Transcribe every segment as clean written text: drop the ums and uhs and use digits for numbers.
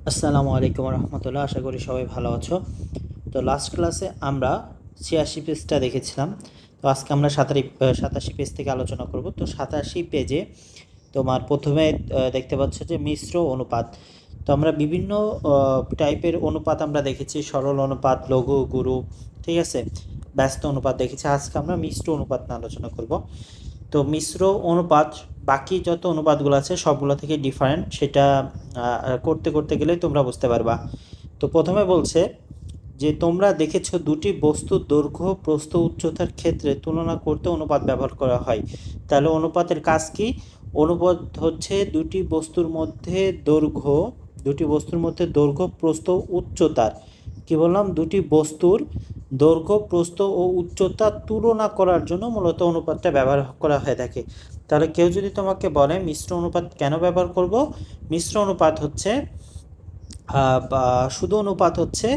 আসসালামু আলাইকুম রহমতুল্লাহ। আশা করি সবাই ভালো আছো। তো লাস্ট ক্লাসে আমরা 86 পেজটা দেখেছিলাম। তো আজকে আমরা 87 পেজ থেকে আলোচনা করব। তো 87 পেজে তোমার প্রথমে দেখতে পাচ্ছ যে মিশ্র অনুপাত। তো আমরা বিভিন্ন টাইপের অনুপাত আমরা দেখেছি, সরল অনুপাত, লঘু, গুরু, ঠিক আছে, ব্যস্ত অনুপাত দেখেছি। আজকে আমরা মিশ্র অনুপাত নিয়ে আলোচনা করব। তো মিশ্র অনুপাত বাকি যত অনুপাতগুলো আছে সবগুলো থেকে ডিফারেন্ট, সেটা করতে করতে গেলে তোমরা বুঝতে পারবা। তো প্রথমে বলছে যে তোমরা দেখেছো দুটি বস্তুর দৈর্ঘ্য প্রস্থ উচ্চতার ক্ষেত্রে তুলনা করতে অনুপাত ব্যবহার করা হয়। তাহলে অনুপাতের কাজ কি? অনুপাত হচ্ছে দুটি বস্তুর মধ্যে দৈর্ঘ্য প্রস্থ উচ্চতার, কি বললাম, দুটি বস্তুর দৈর্ঘ্য প্রস্থ ও উচ্চতা তুলনা করার জন্য মূলত অনুপাতটা ব্যবহার করা হয়ে থাকে। তাহলে কেউ যদি তোমাকে বলে মিশ্র অনুপাত কেন ব্যবহার করব, মিশ্র অনুপাত হচ্ছে শুধু অনুপাত হচ্ছে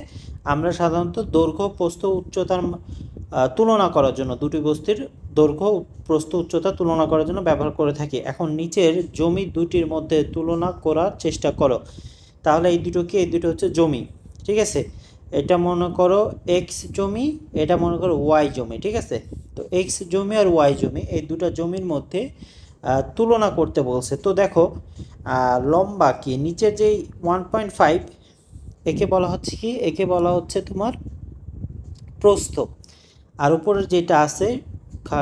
আমরা সাধারণত দৈর্ঘ্য প্রস্থ উচ্চতার তুলনা করার জন্য, দুটি বস্তুর দৈর্ঘ্য প্রস্থ উচ্চতা তুলনা করার জন্য ব্যবহার করে থাকি। এখন নিচের জমি দুটির মধ্যে তুলনা করার চেষ্টা করো। তাহলে এই দুটো কি? এই দুটো হচ্ছে জমি, ঠিক আছে। এটা মনে করো এক্স জমি, এটা মনে করো ওয়াই জমি, ঠিক আছে। তো এক্স জমি আর ওয়াই জমি, এই দুটো জমির মধ্যে তুলনা করতে বলছে। তো দেখো লম্বা কি, নিচের যেই 1.5, একে বলা হচ্ছে কি? একে বলা হচ্ছে তোমার প্রস্থ। আর উপরের যেটা আছে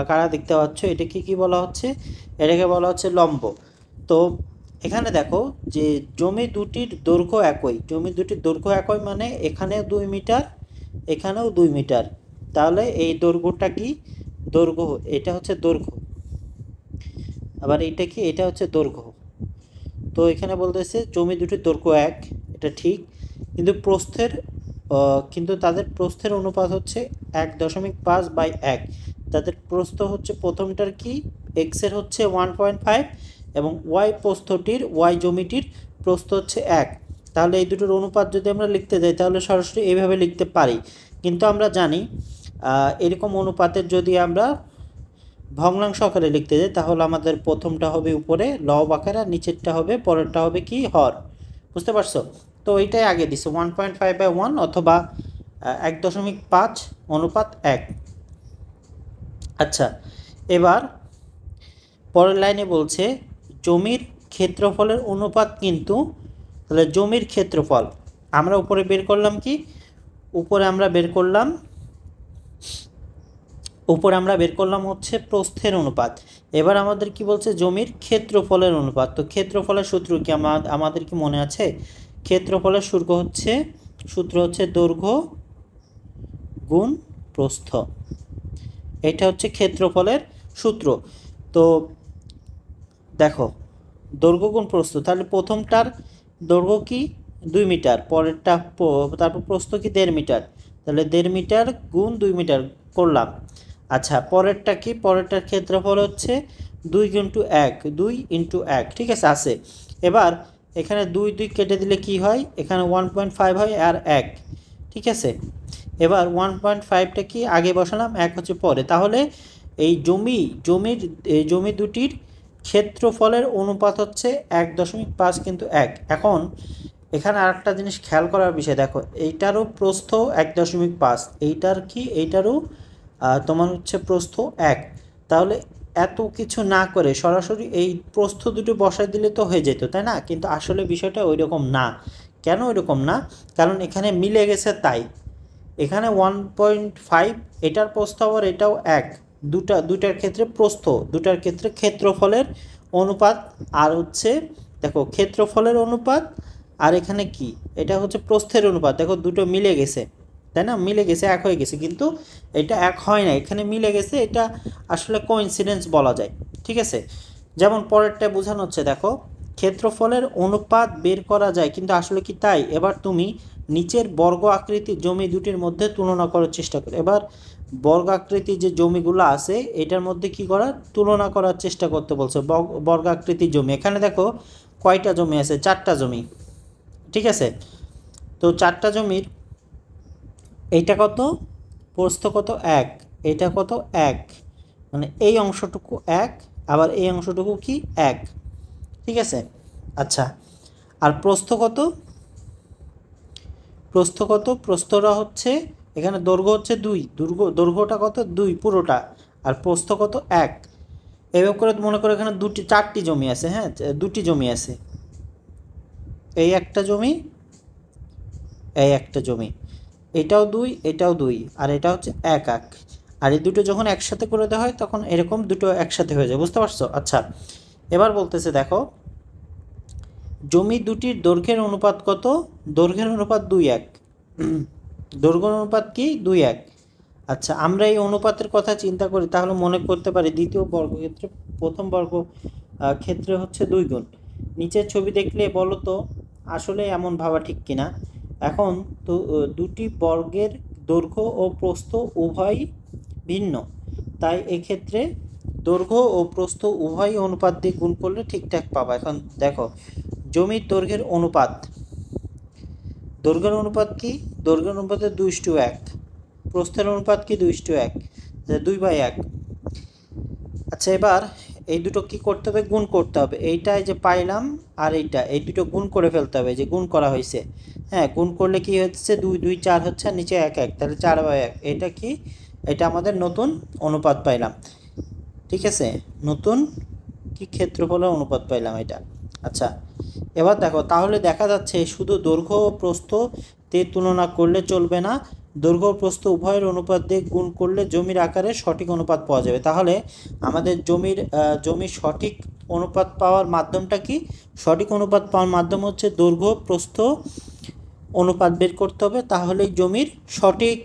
কারা দেখতে পাচ্ছ, এটাকে কি বলা হচ্ছে? এটাকে বলা হচ্ছে লম্ব। তো এখানে দেখো যে জমি দুটির দৈর্ঘ্য একই, মানে এখানেও 2 মিটার, এখানেও 2 মিটার। তাহলে এই দৈর্ঘ্যটা কি? দৈর্ঘ্য, এটা হচ্ছে দৈর্ঘ্য। আবার এটা কি? এটা হচ্ছে দৈর্ঘ্য। তো এখানে বলতেছে জমি দুটির দৈর্ঘ্য এক, এটা ঠিক, কিন্তু তাদের প্রস্থের অনুপাত হচ্ছে 1.5/1। তাদের প্রস্থ হচ্ছে প্রথমটার কি, এক্সের হচ্ছে 1.5 এবং ওয়াই জমিটির প্রস্থ হচ্ছে 1। তাহলে এই দুটোর অনুপাত যদি আমরা লিখতে যাই তাহলে সরাসরি এইভাবে লিখতে পারি, কিন্তু আমরা জানি এরকম অনুপাতের যদি আমরা ভগ্নাংশ আকারে লিখতে যাই তাহলে আমাদের প্রথমটা হবে উপরে লব আকারে আর নিচেরটা হবে, পরেরটা হবে কি, হর। বুঝতে পারছো? তো এইটাই আগে দিছে 1.5/1 অথবা 1.5:1। আচ্ছা, এবার পরের লাইনে বলছে জমির ক্ষেত্রফলের অনুপাত কিন্তু, তাহলে জমির ক্ষেত্রফল আমরা উপরে বের করলাম কি, উপরে আমরা বের করলাম হচ্ছে প্রস্থের অনুপাত। এবার আমাদের কি বলছে? জমির ক্ষেত্রফলের অনুপাত। তো ক্ষেত্রফলের সূত্র কি আমাদের কি মনে আছে? ক্ষেত্রফলের সূত্র হচ্ছে দৈর্ঘ্য গুণ প্রস্থ। এটা হচ্ছে ক্ষেত্রফলের সূত্র। তো দেখো দৈর্ঘ্য গুণ প্রস্থ, তাহলে প্রথমটার দৈর্ঘ্য কি 2 মিটার, পরেরটা তারপর প্রস্থ কি 1.5 মিটার, তাহলে 1.5 মিটার গুণ 2 মিটার করলাম। আচ্ছা, পরেরটা কি? পরেরটার ক্ষেত্রফল হচ্ছে 2 × 1, ঠিক আছে। এবার এখানে 2 কেটে দিলে কি হয়? এখানে 1.5 হয় আর 1, ঠিক আছে। এবার 1.5টা কি আগে বসালাম, 1 হচ্ছে পরে। তাহলে এই জমি দুটির ক্ষেত্রফলের অনুপাত হচ্ছে 1.5 কিন্তু 1। এখন এখানে আরেকটা জিনিস খেয়াল করার বিষয়, দেখো এইটারও প্রস্থ 1.5, এইটারও তোমার হচ্ছে প্রস্থ 1। তাহলে এত কিছু না করে সরাসরি এই প্রস্থ দুটো বসাই দিলে তো হয়ে যেত, তাই না? কিন্তু আসলে বিষয়টা ওই রকম না। কেন ওই রকম না? কারণ এখানে মিলে গেছে তাই। এখানে 1.5, এটার প্রস্থ আবার এটাও 1, দুটার ক্ষেত্রে প্রস্থ, দুটার ক্ষেত্রে ক্ষেত্রফলের অনুপাত। আর হচ্ছে দেখো ক্ষেত্রফলের অনুপাত, আর এখানে কি, এটা হচ্ছে প্রস্থের অনুপাত। দেখো দুটো মিলে গেছে, তাই না? মিলে গেছে, এক হয়ে গেছে, কিন্তু এটা এক হয় না, এখানে মিলে গেছে। এটা আসলে কোইন্সিডেন্স বলা যায়, ঠিক আছে। যেমন পরেরটা বোঝানো হচ্ছে, দেখো ক্ষেত্রফলের অনুপাত বের করা যায়, কিন্তু আসলে কি তাই? এবার তুমি নিচের বর্গ আকৃতির জমি দুটির মধ্যে তুলনা করার চেষ্টা করো। এবার বর্গ আকৃতির যে জমিগুলো আছে এটার মধ্যে কি করার, তুলনা করার চেষ্টা করতে বলছে। বর্গ আকৃতির জমি, এখানে দেখো কয়টা জমি আছে? 4টা জমি, ঠিক আছে। তো 4টা জমির এইটা কত, প্রস্থ কত 1, এটা কত 1, মানে এই অংশটুকু 1, আবার এই অংশটুকু কি 1, ঠিক আছে। আচ্ছা, আর প্রস্থ কত? প্রস্থ কত, প্রস্থটা হচ্ছে এখানে দৈর্ঘ্য হচ্ছে 2, দৈর্ঘ্যটা কত 2 পুরোটা, আর প্রস্থ কত 1। এভাবে করে মনে করো এখানে 4টি জমি আছে, হ্যাঁ 2টি জমি আছে, এই একটা জমি, এই একটা জমি, এটাও 2, এটাও 2, আর এটা হচ্ছে 1 আর এই দুটো যখন একসাথে করে দেওয়া হয় তখন এরকম দুটো একসাথে হয়ে যায়, বুঝতে পারছো? আচ্ছা, এবার বলতেছে দেখো জমি দুটির দৈর্ঘ্যের অনুপাত কত, দৈর্ঘ্যের অনুপাত 2:1, দৈর্ঘ্যের অনুপাত কি 2:1। আচ্ছা, আমরা এই অনুপাতের কথা চিন্তা করি তাহলে মনে করতে পারি দ্বিতীয় বর্গক্ষেত্রে প্রথম বর্গ ক্ষেত্রে হচ্ছে 2 গুণ। নিচের ছবি দেখলে বলো তো আসলে এমন ভাবা ঠিক কিনা। এখন তো দুটি বর্গের দৈর্ঘ্য ও প্রস্থ উভয়ই ভিন্ন, তাই এক্ষেত্রে দৈর্ঘ্য ও প্রস্থ উভয় অনুপাত দিয়ে গুণ করলে ঠিকঠাক পাবা। এখন দেখো জমির দৈর্ঘ্যের অনুপাত, দৈর্ঘ্যের অনুপাত কি, দৈর্ঘ্যের অনুপাতে 2:1, প্রস্থের অনুপাত কি 2:1, 2/1। আচ্ছা, এবার এই দুটো কি করতে হবে, গুণ করতে হবে। এইটাই যে পাইলাম আর এইটা, এই দুটো গুণ করে ফেলতে হবে, যে গুণ করা হয়েছে, হ্যাঁ গুণ করলে কি হচ্ছে 2 2 4 হচ্ছে, আর নিচে 1 1, তাহলে 4/1। এটা কি, এটা আমাদের নতুন অনুপাত পাইলাম, ঠিক আছে, নতুন কি ক্ষেত্রফলের অনুপাত পাইলাম এটা। আচ্ছা, এবার দেখো তাহলে দেখা যাচ্ছে শুধু দৈর্ঘ্য ও প্রস্থ দিয়ে তুলনা করলে চলবে না, দৈর্ঘ্য ও প্রস্থ উভয়ের অনুপাত দিয়ে গুণ করলে জমির আকারে সঠিক অনুপাত পাওয়া যাবে। তাহলে আমাদের জমির সঠিক অনুপাত পাওয়ার মাধ্যমটা কি, সঠিক অনুপাত পাওয়ার মাধ্যম হচ্ছে দৈর্ঘ্য প্রস্থ অনুপাত বের করতে হবে, তাহলেই জমির সঠিক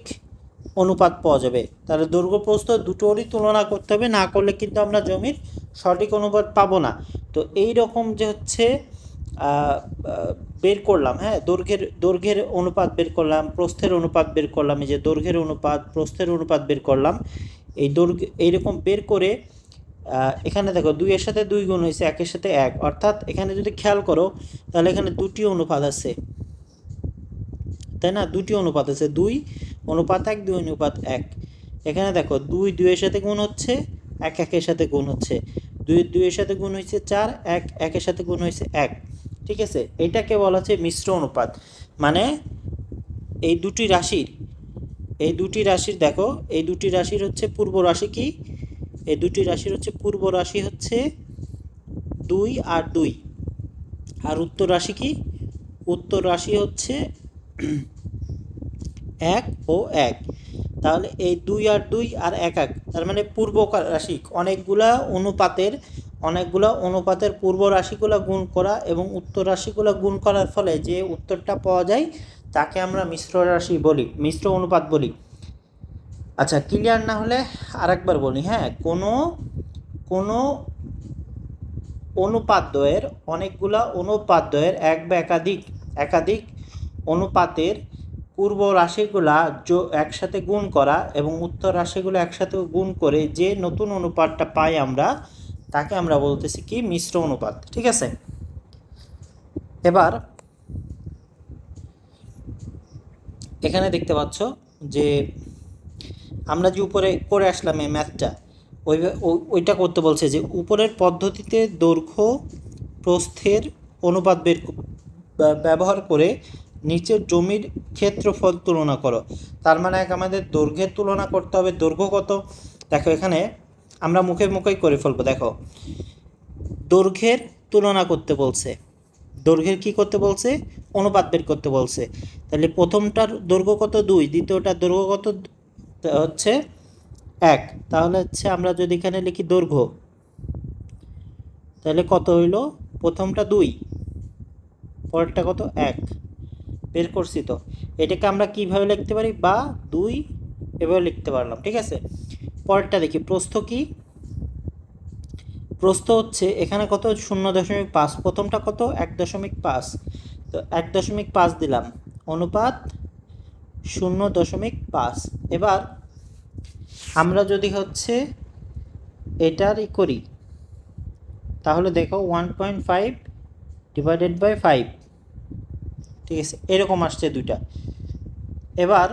অনুপাত পাওয়া যাবে। তাহলে দৈর্ঘ্য প্রস্থ দুটোরই তুলনা করতে হবে, না করলে কিন্তু আমরা জমির সঠিক অনুপাত পাবো না। তো এই রকম যে হচ্ছে বের করলাম, হ্যাঁ দৈর্ঘ্যের অনুপাত বের করলাম, প্রস্থের অনুপাত বের করলাম, এই যে দৈর্ঘ্যের অনুপাত প্রস্থের অনুপাত বের করলাম, এই দৈর্ঘ্য এইরকম বের করে এখানে দেখো 2 এর সাথে 2 গুণ হয়েছে, 1 এর সাথে 1, অর্থাৎ এখানে যদি খেয়াল করো তাহলে এখানে দুটি অনুপাত আছে, তাই না, দুটি অনুপাত আছে, 2:1, 2:1। এখানে দেখো 2 2 এর সাথে গুণ হচ্ছে, 1 1 এর সাথে গুণ হচ্ছে, 2 2 এর সাথে গুণ হয়েছে 4, 1 1 এর সাথে গুণ হয়েছে 1, ঠিক আছে। এটাকে বলা হচ্ছে মিশ্র অনুপাত। মানে এই দুটি রাশির দেখো এই দুটি রাশির হচ্ছে পূর্ব রাশি কি, এই দুটি রাশির হচ্ছে পূর্ব রাশি হচ্ছে 2 আর 2, আর উত্তর রাশি কি, উত্তর রাশি হচ্ছে 1 ও 1। তাহলে এই 2 আর 2 আর 1 1, তার মানে পূর্ব রাশি অনেকগুলা অনুপাতের পূর্ব রাশিগুলো গুণ করা এবং উত্তর রাশিগুলো গুণ করার ফলে যে উত্তরটা পাওয়া যায় তাকে আমরা মিশ্র রাশি বলি, মিশ্র অনুপাত বলি। আচ্ছা, ক্লিয়ার না হলে আরেকবার বলি, হ্যাঁ কোনো অনুপাদ্বয়ের অনেকগুলা অনুপাদ্বয়ের এক বা একাধিক অনুপাতের পূর্ব রাশিগুলা একসাথে গুণ করা এবং উত্তর রাশিগুলো একসাথে গুণ করে যে নতুন অনুপাতটা পাই আমরা, তাকে আমরা বলতেছি কি মিশ্র অনুপাত, ঠিক আছে। এবার এখানে দেখতে পাচ্ছ যে আমরা যে উপরে করে আসলাম এই ম্যাথটা, ওইটা করতে বলছে যে উপরের পদ্ধতিতে দৈর্ঘ্য প্রস্থের অনুপাত ব্যবহার করে নিচের জমির ক্ষেত্রফল তুলনা করো। তার মানে আমাদের দৈর্ঘ্যের তুলনা করতে হবে, দৈর্ঘ্য কত, দেখো এখানে আমরা মুখেই করে ফেলবো। দেখো দৈর্ঘ্যের তুলনা করতে বলছে, দৈর্ঘ্যের কি করতে বলছে, অনুপাত বের করতে বলছে। তাহলে প্রথমটার দৈর্ঘ্য কত 2, দ্বিতীয়টার দৈর্ঘ্য কত হচ্ছে 1, তাহলে হচ্ছে আমরা যদি এখানে লিখি দৈর্ঘ্য, তাহলে কত হইল, প্রথমটা 2, পরেরটা কত 1, বের করছি। তো এটাকে আমরা কিভাবে লিখতে পারি, বা 2 এভাবে লিখতে পারলাম, ঠিক আছে। পরেরটা দেখি প্রস্থ কি, প্রস্থ হচ্ছে এখানে কত 0.5, প্রথমটা কত 1.5, তো 1.5 দিলাম, অনুপাত 0.5। এবার আমরা যদি হচ্ছে এটারই করি তাহলে দেখো 1.5 ডিভাইডেড বাই 5, ঠিক আছে, এরকম আসছে দুইটা। এবার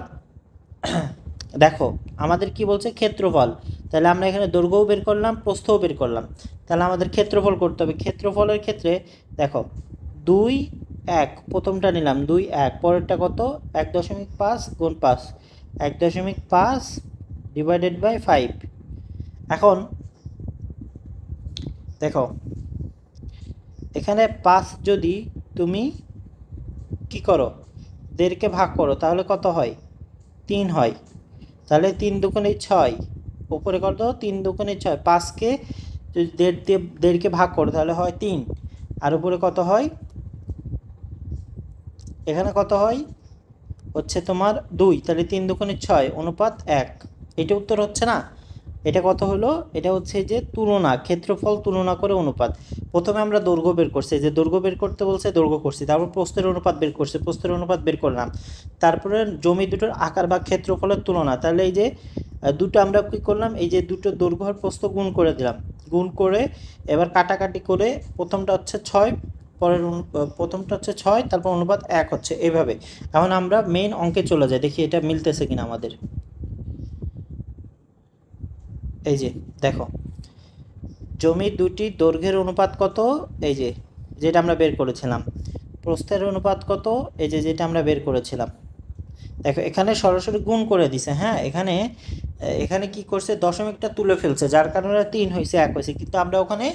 দেখো আমাদের কি বলছে ক্ষেত্রফল, তাহলে আমরা এখানে দৈর্ঘ্যও বের করলাম প্রস্থও বের করলাম, তাহলে আমাদের ক্ষেত্রফল করতে হবে। ক্ষেত্রফলের ক্ষেত্রে দেখো 2 1 প্রথমটা নিলাম 2 1 পরেরটা কত 1.5 গুণ 5 1.5 ডিভাইডেড বাই 5। এখন দেখো এখানে 5 যদি তুমি কি করো 1.5 কে ভাগ করো তাহলে কত হয় 3 হয়। তাহলে 3 দুগুণে 6 উপরে কত 3 দুগুণে 6 5 কে যদি 1.5 কে ভাগ করো তাহলে হয় 3 আর উপরে কত হয় এখানে কত হয় হচ্ছে তোমার 2 তাহলে 3 দুগুণে 6 অনুপাত 1। এটা উত্তর হচ্ছে না। এটা কত হলো এটা হচ্ছে যে তুলনা ক্ষেত্রফল তুলনা করে অনুপাত। প্রথমে আমরা দৈর্ঘ্য বের করছি যে দৈর্ঘ্য বের করতে বলছে দৈর্ঘ্য করছি, তারপর প্রস্থের অনুপাত বের করছি প্রস্থের অনুপাত বের করলাম, তারপরে জমি দুটোর আকার বা ক্ষেত্রফলের তুলনা। তাহলে এই যে দুটো আমরা কি করলাম এই যে দুটো দৈর্ঘ্য আর প্রস্থ গুণ করে দিলাম, গুণ করে এবার কাটাকাটি করে প্রথমটা হচ্ছে 6 পরের প্রথমটা হচ্ছে 6 তারপর অনুপাত 1 হচ্ছে এইভাবে। এখন আমরা মেইন অঙ্কে চলে যাই দেখি এটা মিলতেছে কিনা আমাদের। এই যে দেখো জমি দুটি দৈর্ঘ্যের অনুপাত কত এই যে যেটা আমরা বের করেছিলাম, প্রস্থের অনুপাত কত এই যে যেটা আমরা বের করেছিলাম। দেখো এখানে সরাসরি গুণ করে দিছে, হ্যাঁ এখানে এখানে কি করছে দশমিকটা তুলে ফেলছে যার কারণে 3 হয়েছে 1 হয়েছে, কিন্তু আমরা ওখানে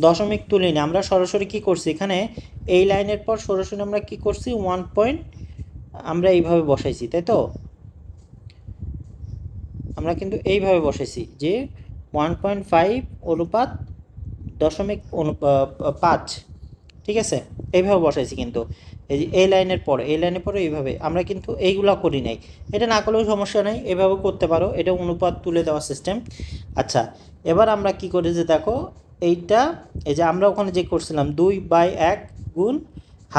দশমিক তুলিনি, আমরা সরাসরি কি করছি এখানে এই লাইনের পর সরাসরি আমরা কি করছি 1 পয়েন্ট আমরা এইভাবে বসাইছি, তাই তো আমরা কিন্তু এইভাবে বসাইছি যে 1.5 অনুপাত দশমিক 5, ঠিক আছে এইভাবে বসাইছি। কিন্তু এই যে এই লাইনের পরে এইভাবে আমরা কিন্তু এইগুলা করি নাই, এটা না করলেও সমস্যা নেই এভাবে করতে পারো, এটা অনুপাত তুলে দেওয়া সিস্টেম। আচ্ছা এবার আমরা কি করেছি দেখো এইটা এই যে আমরা ওখানে যে করছিলাম 2/1 গুণ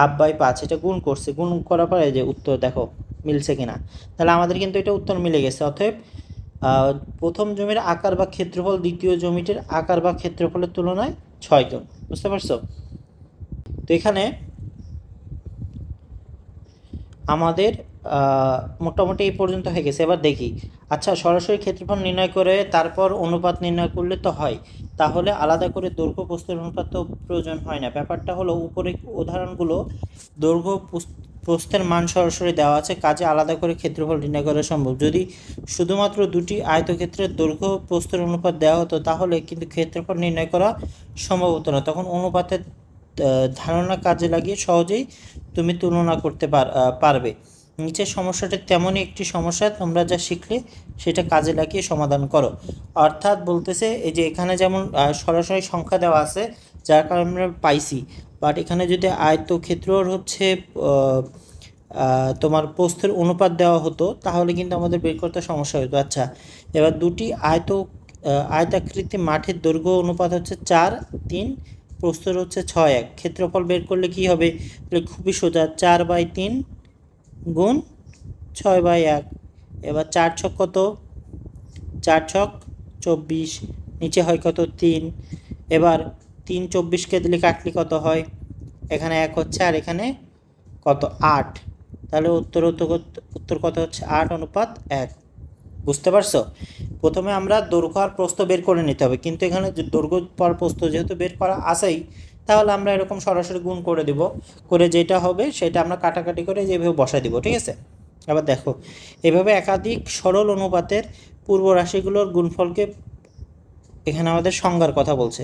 1/2/5 এটা গুণ করছে, গুণ করার পরে এই যে উত্তর দেখো মিলছে কিনা। তাহলে আমাদের কিন্তু এটা উত্তর মিলে গেছে। অতএব প্রথম জমির আকার বা ক্ষেত্রফল দ্বিতীয় জমিটির আকার বা ক্ষেত্রফলের তুলনায় 6 গুণ। বুঝতে পারছো? তো এখানে আমাদের মোটামুটি এই পর্যন্ত হয়ে গেছে। এবার দেখি আচ্ছা সরাসরি ক্ষেত্রফল নির্ণয় করে তারপর অনুপাত নির্ণয় করলে তো হয়, তাহলে আলাদা করে দৈর্ঘ্য প্রস্থের অনুপাত তো প্রয়োজন হয় না। ব্যাপারটা হলো উপরে উদাহরণগুলো দৈর্ঘ্য প্রস্থের মান সরাসরি দেওয়া আছে, কাজে আলাদা করে ক্ষেত্রফল নির্ণয় করা সম্ভব। যদি শুধুমাত্র দুটি আয়তক্ষেত্রের দৈর্ঘ্য প্রস্থের অনুপাত দেওয়া হতো তাহলে কিন্তু ক্ষেত্রফল নির্ণয় করা সম্ভব হতো না, তখন অনুপাতের ধারণা কাজে লাগিয়ে সহজেই তুমি তুলনা করতে পারবে। নিচের সমস্যাটি তেমনই একটি সমস্যা, তোমরা যা শিখলে সেটা কাজে লাগিয়ে সমাধান করো। অর্থাৎ বলতেছে এই যে এখানে যেমন সরাসরি সংখ্যা দেওয়া আছে যার কারণে আমরা পাইছি, বাট এখানে যদি আয়তক্ষেত্রর হচ্ছে তোমার প্রস্থের অনুপাত দেওয়া হতো তাহলে কিন্তু আমাদের বের করতে সমস্যা হতো। আচ্ছা এবার দুটি আয়তাকৃতি মাঠের দৈর্ঘ্য অনুপাত হচ্ছে 4:3, প্রস্থের হচ্ছে 6:1, ক্ষেত্রফল বের করলে কি হবে তাহলে খুবই সোজা 4/3 গুণ 6/1। এবার 4 ছক কত 4 ছক 24, নিচে হয় কত 3। এবার 3 24কে দিলে কাটলে কত হয় এখানে 1 হচ্ছে আর এখানে কত 8, তাহলে উত্তর কত হচ্ছে 8:1। বুঝতে পারছো? প্রথমে আমরা দৈর্ঘ্য আর প্রস্থ বের করে নিতে হবে, কিন্তু এখানে দৈর্ঘ্য পর প্রস্থ যেহেতু বের করা আছেই তাহলে আমরা এরকম সরাসরি গুণ করে দিব, করে যেটা হবে সেটা আমরা কাটাকাটি করে যেভাবে বসাই দিব, ঠিক আছে। আবার দেখো এভাবে একাধিক সরল অনুপাতের পূর্ব রাশিগুলোর গুণফলকে এখানে আমাদের সংজ্ঞার কথা বলছে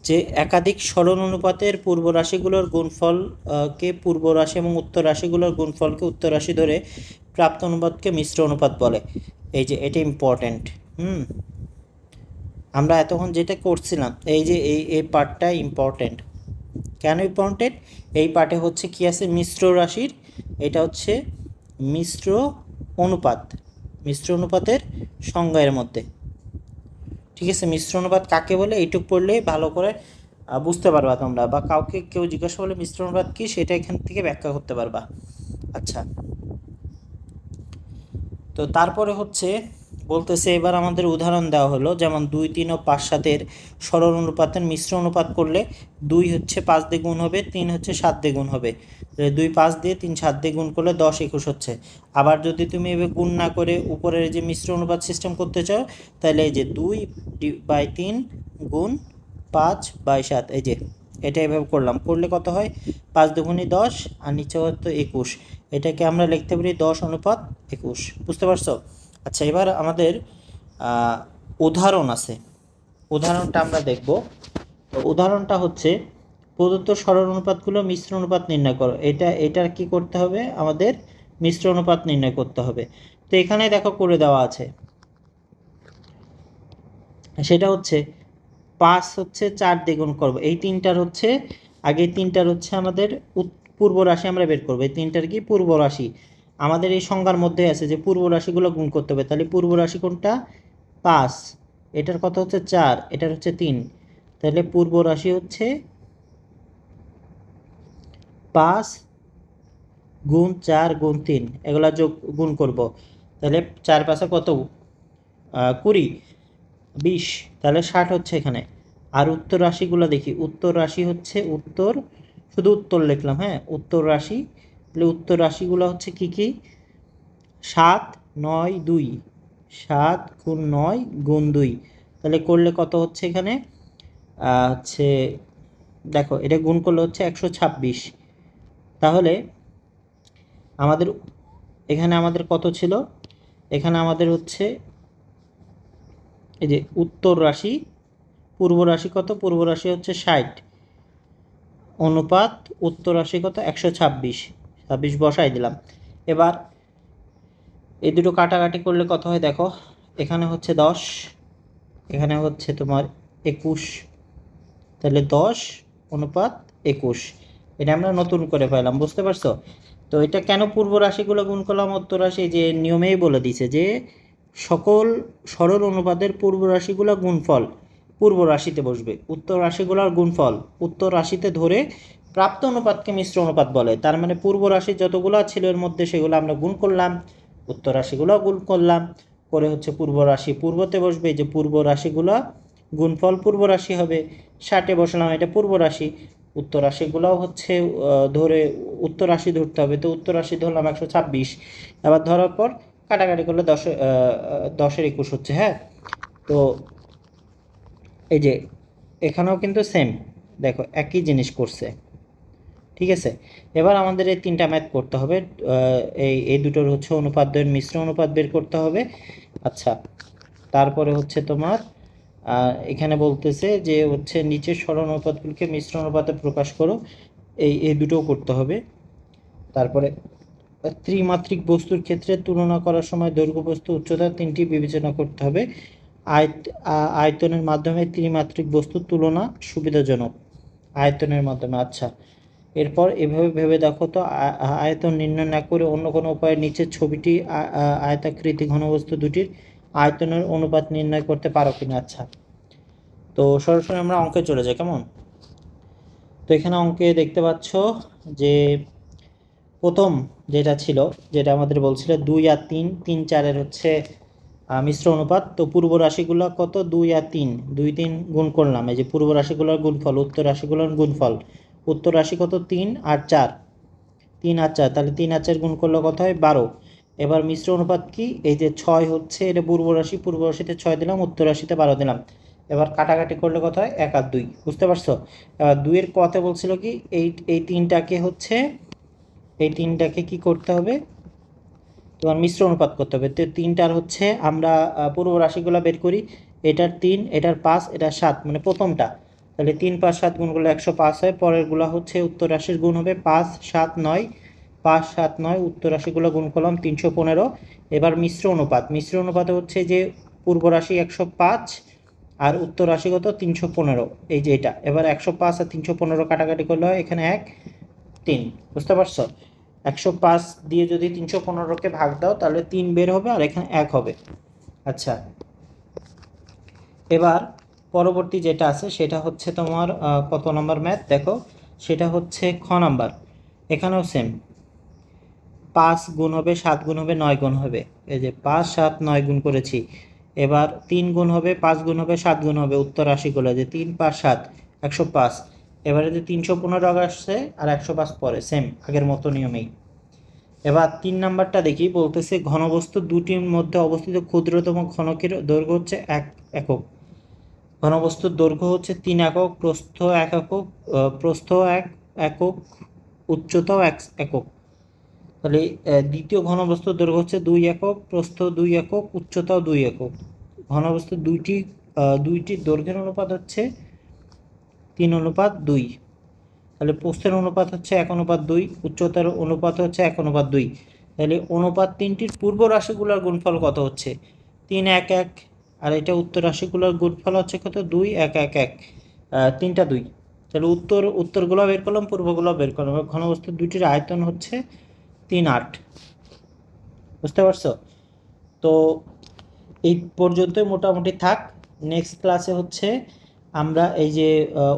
যে একাধিক সরল অনুপাতের পূর্ব রাশিগুলোর গুণফলকে পূর্ব রাশি এবং উত্তর রাশিগুলোর গুণফলকে উত্তর রাশি ধরে প্রাপ্ত অনুপাতকে মিশ্র অনুপাত বলে। এই যে এটা ইম্পর্টেন্ট। আমরা এতক্ষণ যেটা করছিলাম এই যে এই পার্টটা ইম্পর্টেন্ট। কেন ইম্পর্টেন্ট? এই পার্টে হচ্ছে কি আছে মিশ্র রাশির, এটা হচ্ছে মিশ্র অনুপাতের সংজ্ঞার মধ্যে, ঠিক আছে। মিশ্র অনুপাত কাকে বলে এইটুক পড়লেই ভালো করে বুঝতে পারবা তোমরা, বা কাউকে কেউ জিজ্ঞাসা করলে মিশ্র অনুপাত কি সেটা এখান থেকে ব্যাখ্যা করতে পারবা। আচ্ছা তো তারপরে হচ্ছে বলতেছে এবার আমাদের উদাহরণ দেওয়া হলো যেমন 2 3 ও 5 7 সরল অনুপাতের মিশ্র অনুপাত করলে 2 হচ্ছে 5 দিয়ে গুণ হবে, 3 হচ্ছে 7 দিয়ে গুণ হবে। 2 5 দিয়ে 3 7 দিয়ে গুণ করলে 10 21 হচ্ছে। আবার যদি তুমি এভাবে গুণ না করে উপরের যে মিশ্র অনুপাত সিস্টেম করতে চাও তাহলে এই যে 2/3 গুণ 5/7, এই যে এটা এভাবে করলাম, করলে কত হয় 5 দুগুণে 10 আর নিচে হতো 21। এটাকে আমরা লিখতে পারি 10:21। বুঝতে পারছো? আচ্ছা, এবার আমাদের উদাহরণ আছে, উদাহরণটা আমরা দেখব। তো উদাহরণটা হচ্ছে প্রদত্ত সরল অনুপাতগুলো মিশ্র অনুপাত নির্ণয় করো। এটার কি করতে হবে, আমাদের মিশ্র অনুপাত নির্ণয় করতে হবে। তো এখানে দেখো করে দেওয়া আছে, সেটা হচ্ছে 5 হচ্ছে 4 দিয়ে গুণ করবো। এই তিনটার হচ্ছে আগে তিনটার হচ্ছে আমাদের পূর্ব রাশি আমরা বের করবো। এই তিনটার কি পূর্ব রাশি আমাদের এই সংজ্ঞার মধ্যে আছে যে পূর্ব রাশিগুলো গুণ করতে হবে। তাহলে পূর্ব রাশি কোনটা? 5, এটার কত হচ্ছে 4, এটার হচ্ছে 3। তাহলে পূর্ব রাশি হচ্ছে 5 গুণ 4 গুণ 3, এগুলা যোগ গুণ করব। তাহলে 4 5 কত, 20, 20, তাহলে 60 হচ্ছে এখানে। আর উত্তর রাশিগুলো দেখি, উত্তর রাশি হচ্ছে উত্তর, শুধু উত্তর লিখলাম, হ্যাঁ উত্তর রাশি। তাহলে উত্তর রাশিগুলো হচ্ছে কি কি, 7 9 2, 7 গুণ 9 গুণ 2। তাহলে করলে কত হচ্ছে এখানে, হচ্ছে দেখো এটা গুণ করলে হচ্ছে 126। তাহলে আমাদের এখানে আমাদের কত ছিল, এখানে আমাদের হচ্ছে এই যে উত্তর রাশি, পূর্ব রাশি কত, পূর্ব রাশি হচ্ছে 60 অনুপাত উত্তর রাশি কত 126, 26 বসাই দিলাম। এবার এই দুটো কাটাকাটি করলে কত হয় দেখো, এখানে হচ্ছে 10, এখানে হচ্ছে তোমার 21। তাহলে 10 অনুপাত 21, এটা আমরা নতুন করে পেলাম। বুঝতে পারছো? তো এটা কেন পূর্ব রাশিগুলো গুণ করলাম উত্তর রাশি, যে নিয়মেই বলে দিছে যে সকল সরল অনুপাতের পূর্ব রাশিগুলো গুণফল পূর্ব রাশিতে বসবে, উত্তর রাশিগুলোর গুণফল উত্তর রাশিতে ধরে প্রাপ্ত অনুপাতকে মিশ্র অনুপাত বলে। তার মানে পূর্ব রাশি যতগুলো ছিল এর মধ্যে সেগুলো আমরা গুণ করলাম, উত্তর রাশিগুলো গুণ করলাম, করে হচ্ছে পূর্ব রাশি পূর্বতে বসবে, যে পূর্ব রাশিগুলো গুণফল পূর্ব রাশি হবে। 60 বসালাম, এটা পূর্ব রাশি। উত্তর রাশিগুলোও হচ্ছে ধরে উত্তর রাশি ধরতে হবে, তো উত্তর রাশি ধরলাম 126। এবার ধরার পর কাটাকাটি করলে 10-এর 21 হচ্ছে, হ্যাঁ। তো এই যে এখানেও কিন্তু সেম, দেখো একই জিনিস করছে, ঠিক আছে। এবার আমাদের এই তিনটা ম্যাথ করতে হবে, এই দুটোর হচ্ছে অনুপাতদ্বয়ের মিশ্র অনুপাত বের করতে হবে। আচ্ছা, তারপরে হচ্ছে তোমার এখানে বলতেছে যে হচ্ছে নিচের সরল অনুপাতগুলিকে মিশ্র অনুপাতে প্রকাশ করো, এই দুটোও করতে হবে। তারপরে ত্রিমাত্রিক বস্তুর ক্ষেত্রে তুলনা করার সময় দৈর্ঘ্য, বস্তু, উচ্চতা তিনটি বিবেচনা করতে হবে। আয়তনের মাধ্যমে ত্রিমাত্রিক বস্তুর তুলনা সুবিধাজনক, আয়তনের মাধ্যমে। আচ্ছা, এরপর এভাবে ভেবে দেখো তো, আয়তন নির্ণয় না করে অন্য কোনো উপায়ে নিচের ছবিটি আয়তাকৃতি ঘনবস্তু দুটির আয়তনের অনুপাত নির্ণয় করতে পারো কিনা। আচ্ছা, তো সরাসরি আমরা অঙ্কে চলে যাই, কেমন? তো এখানে অঙ্কে দেখতে পাচ্ছ যে প্রথম যেটা ছিল, যেটা আমাদের বলছিল 2 আর 3, 3 4-এর হচ্ছে মিশ্র অনুপাত। তো পূর্ব রাশিগুলো কত, 2 আর 3, 2 3 গুণ করলাম, এই যে পূর্ব রাশিগুলোর গুণফল উত্তর রাশিগুলোর গুণফল। উত্তর রাশি কত, 3 আর 4, 3 আর 4, তাহলে 3 আর 4 গুণ করলে কত হয় 12। এবার মিশ্র অনুপাত কি, এই যে 6 হচ্ছে, এটা পূর্ব রাশি, পূর্ব রাশিতে 6 দিলাম, উত্তর রাশিতে 12 দিলাম। এবার কাটাকাটি করলে কত হয় 1 আর 2। বুঝতে পারছো? এবার 2-এর কথা বলছিল কি, এই তিনটাকে হচ্ছে, এই তিনটাকে কি করতে হবে, তোমার মিশ্র অনুপাত করতে হবে। তো তিনটার হচ্ছে আমরা পূর্ব রাশিগুলো বের করি, এটার 3, এটার 5, এটার 7, মানে প্রথমটা। তাহলে 3 5 7 গুণ করলে 105 হয়। পরেরগুলো হচ্ছে উত্তর রাশির গুণ হবে 5 7 9, 5 7 9, উত্তর রাশিগুলো গুণ করলাম 315। এবার মিশ্র অনুপাত, মিশ্র অনুপাতে হচ্ছে যে পূর্ব রাশি 105 আর উত্তর রাশিগত 315, এই যে এটা। এবার 105 আর 315 কাটাকাটি করলে হয় এখানে 1 3। বুঝতে পারছো? 105 দিয়ে যদি 315-কে ভাগ দাও তাহলে 3 বের হবে আর এখানে 1 হবে। আচ্ছা, এবার পরবর্তী যেটা আছে সেটা হচ্ছে তোমার কত নম্বর ম্যাথ দেখো, সেটা হচ্ছে খ নাম্বার। এখানেও সেম, 5 গুণ হবে, 7 গুণ হবে, 9 গুণ হবে। এই যে 5 7 9 গুণ করেছি। এবার 3 গুণ হবে, 5 গুণ হবে, 7 গুণ হবে, উত্তর রাশিগুলো যে 3 5 7 105। এবারে যে 315 আসছে আর 105 পরে, সেম আগের মতো নিয়মেই। এবার 3 নাম্বারটা দেখি, বলতেছে ঘনবস্তু দুটির মধ্যে অবস্থিত ক্ষুদ্রতম ঘনকের দৈর্ঘ্য হচ্ছে 1 একক। ঘনবস্তুর দৈর্ঘ্য হচ্ছে 3 একক, প্রস্থ 1 একক, প্রস্থ 1 একক, উচ্চতাও 1 একক। তাহলে দ্বিতীয় ঘনবস্তুর দৈর্ঘ্য হচ্ছে 2 একক, প্রস্থ 2 একক, উচ্চতাও 2 একক। ঘনবস্তুর দুইটির দৈর্ঘ্যের অনুপাত হচ্ছে 3:2। তাহলে প্রস্থের অনুপাত হচ্ছে 1:2, উচ্চতার অনুপাত হচ্ছে 1:2। তাহলে অনুপাত তিনটির পূর্ব রাশিগুলোর গুণফল কত হচ্ছে? 3, 1, 1। আর এটা উত্তর রাশিগুলোর গুণফল হচ্ছে কত? 2, 1, 1, 1। তিনটা 2। তাহলে উত্তরগুলো বের করলাম, পূর্বগুলো বের করলাম। ঘনবস্তুর দুইটির আয়তন হচ্ছে 3, 8। বুঝতে পারছো? তো এই পর্যন্তই মোটামুটি থাক। নেক্সট ক্লাসে হচ্ছে আমরা এই যে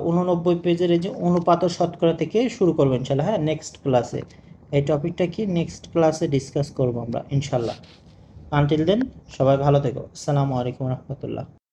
89 পেজের এই যে অনুপাত ও শতকরা থেকে শুরু করবো ইনশাল্লাহ। হ্যাঁ, নেক্সট ক্লাসে এই টপিকটা কি নেক্সট ক্লাসে ডিসকাস করবো আমরা ইনশাল্লাহ। আনটিল দেন সবাই ভালো থেকো। আসসালামু আলাইকুম রহমতুল্লাহ।